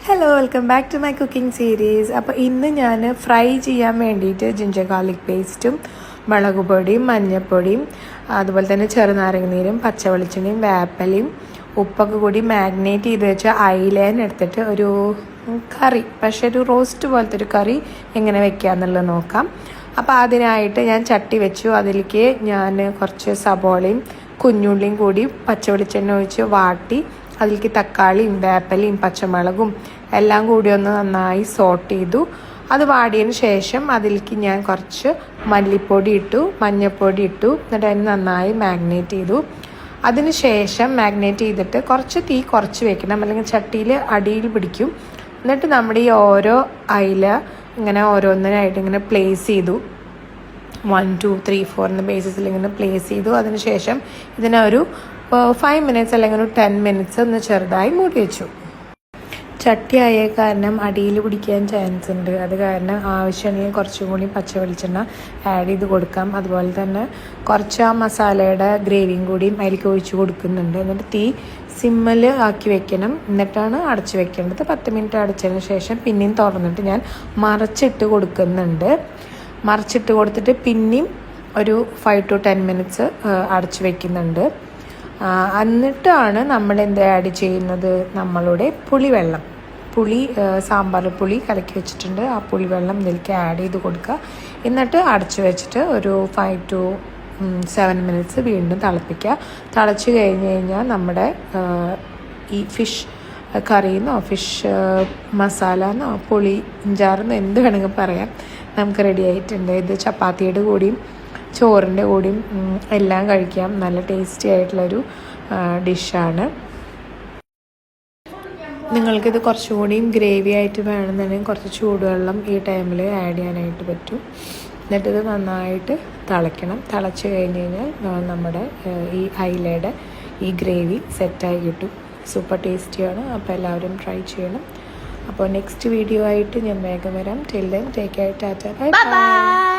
Hello, welcome back to my cooking series. അപ്പോൾ ഇന്ന് ഞാൻ ഫ്രൈ ചെയ്യാൻ വേണ്ടിയിട്ട് ജിഞ്ചർ ഗാർലിക് പേസ്റ്റും മുളക് പൊടിയും മഞ്ഞൾപ്പൊടിയും അതുപോലെ തന്നെ ചെറുനാരങ്ങ നീരും പച്ചവെളിച്ചെണ്ണയും വേപ്പലയും ഉപ്പൊക്കെ കൂടി മാഗ്നേറ്റ് ചെയ്ത് വെച്ച അയിലേൻ എടുത്തിട്ട് ഒരു കറി, പക്ഷേ ഒരു റോസ്റ്റ് പോലത്തെ ഒരു കറി എങ്ങനെ വെക്കാമെന്നുള്ളത് നോക്കാം. അപ്പോൾ അതിനായിട്ട് ഞാൻ ചട്ടി വെച്ചു. അതിലേക്ക് ഞാൻ കുറച്ച് സബോളയും കുഞ്ഞുള്ളിയും കൂടി പച്ചവെളിച്ചെണ്ണ ഒഴിച്ച് വാട്ടി അതിലേക്ക് തക്കാളിയും വേപ്പലയും പച്ചമുളകും എല്ലാം കൂടി ഒന്ന് നന്നായി സോട്ട് ചെയ്തു. അത് വാടിയതിന് ശേഷം അതിലേക്ക് ഞാൻ കുറച്ച് മല്ലിപ്പൊടി ഇട്ടു, മഞ്ഞൾപ്പൊടി ഇട്ടു. എന്നിട്ട് അതിന് നന്നായി മാഗ്നേറ്റ് ചെയ്തു. അതിന് ശേഷം മാഗ്നേറ്റ് ചെയ്തിട്ട് കുറച്ച് തീ കുറച്ച് വെക്കണം, അല്ലെങ്കിൽ ചട്ടിയിൽ അടിയിൽ പിടിക്കും. എന്നിട്ട് നമ്മുടെ ഈ ഓരോ അയില ഇങ്ങനെ ഓരോന്നിനായിട്ട് ഇങ്ങനെ പ്ലേസ് ചെയ്തു. 1 2 3 4 എന്ന ബേസിസിൽ ഇങ്ങനെ പ്ലേസ് ചെയ്തു. അതിനുശേഷം ഇതിനൊരു 5 മിനിറ്റ്സ് അല്ലെങ്കിൽ ഒരു 10 മിനിറ്റ്സ് ഒന്ന് ചെറുതായി മൂടി വെച്ചു. ചട്ടി ആയ കാരണം അടിയിൽ പിടിക്കാൻ ചാൻസ് ഉണ്ട്. അത് കാരണം ആവശ്യമുണ്ടെങ്കിൽ കുറച്ചും കൂടി പച്ച വെളിച്ചെണ്ണ ആഡ് ചെയ്ത് കൊടുക്കാം. അതുപോലെ തന്നെ കുറച്ച് ആ മസാലയുടെ ഗ്രേവിയും കൂടിയും അതിലേക്ക് ഒഴിച്ച് കൊടുക്കുന്നുണ്ട്. എന്നിട്ട് തീ സിമ്മിൽ ആക്കി വെക്കണം. എന്നിട്ടാണ് അടച്ച് വെക്കേണ്ടത്. 10 മിനിറ്റ് അടച്ചതിന് ശേഷം പിന്നെയും തുറന്നിട്ട് ഞാൻ മറച്ചിട്ട് കൊടുക്കുന്നുണ്ട്. മറിച്ചിട്ട് കൊടുത്തിട്ട് പിന്നെയും ഒരു 5 to 10 മിനിറ്റ്സ് അടച്ച് വെക്കുന്നുണ്ട്. എന്നിട്ടാണ് നമ്മൾ എന്ത് ആഡ് ചെയ്യുന്നത്, നമ്മളുടെ പുളിവെള്ളം, സാമ്പാർ പുളി കലക്കി വെച്ചിട്ടുണ്ട്. ആ പുളിവെള്ളം ഇതിലേക്ക് ആഡ് ചെയ്ത് കൊടുക്കുക. എന്നിട്ട് അടച്ച് വെച്ചിട്ട് ഒരു 5 to 7 മിനിറ്റ്സ് വീണ്ടും തിളപ്പിക്കുക. തിളച്ച് കഴിഞ്ഞ് കഴിഞ്ഞാൽ നമ്മുടെ ഈ ഫിഷ് കറിയെന്നോ ഫിഷ് മസാല പുളി ഇഞ്ചാറെന്നോ എന്ത് വേണമെങ്കിൽ പറയാം, നമുക്ക് റെഡി ആയിട്ടുണ്ട്. ഇത് ചപ്പാത്തിയുടെ കൂടിയും ചോറിൻ്റെ കൂടിയും എല്ലാം കഴിക്കാം. നല്ല ടേസ്റ്റി ആയിട്ടുള്ളൊരു ഡിഷാണ്. നിങ്ങൾക്കിത് കുറച്ചുകൂടിയും ഗ്രേവി ആയിട്ട് വേണമെന്നുണ്ടെങ്കിൽ കുറച്ച് ചൂടുവെള്ളം ഈ ടൈമിൽ ആഡ് ചെയ്യാനായിട്ട് പറ്റും. എന്നിട്ടിത് നന്നായിട്ട് തിളയ്ക്കണം. തിളച്ച് കഴിഞ്ഞ് കഴിഞ്ഞാൽ നമ്മുടെ ഈ അയിലയുടെ ഈ ഗ്രേവി സെറ്റായി കിട്ടും. സൂപ്പർ ടേസ്റ്റിയാണ്. അപ്പോൾ എല്ലാവരും ട്രൈ ചെയ്യണം. അപ്പോൾ നെക്സ്റ്റ് വീഡിയോ ആയിട്ട് ഞാൻ വേഗം വരാം. Till then take care, Tata, bye bye.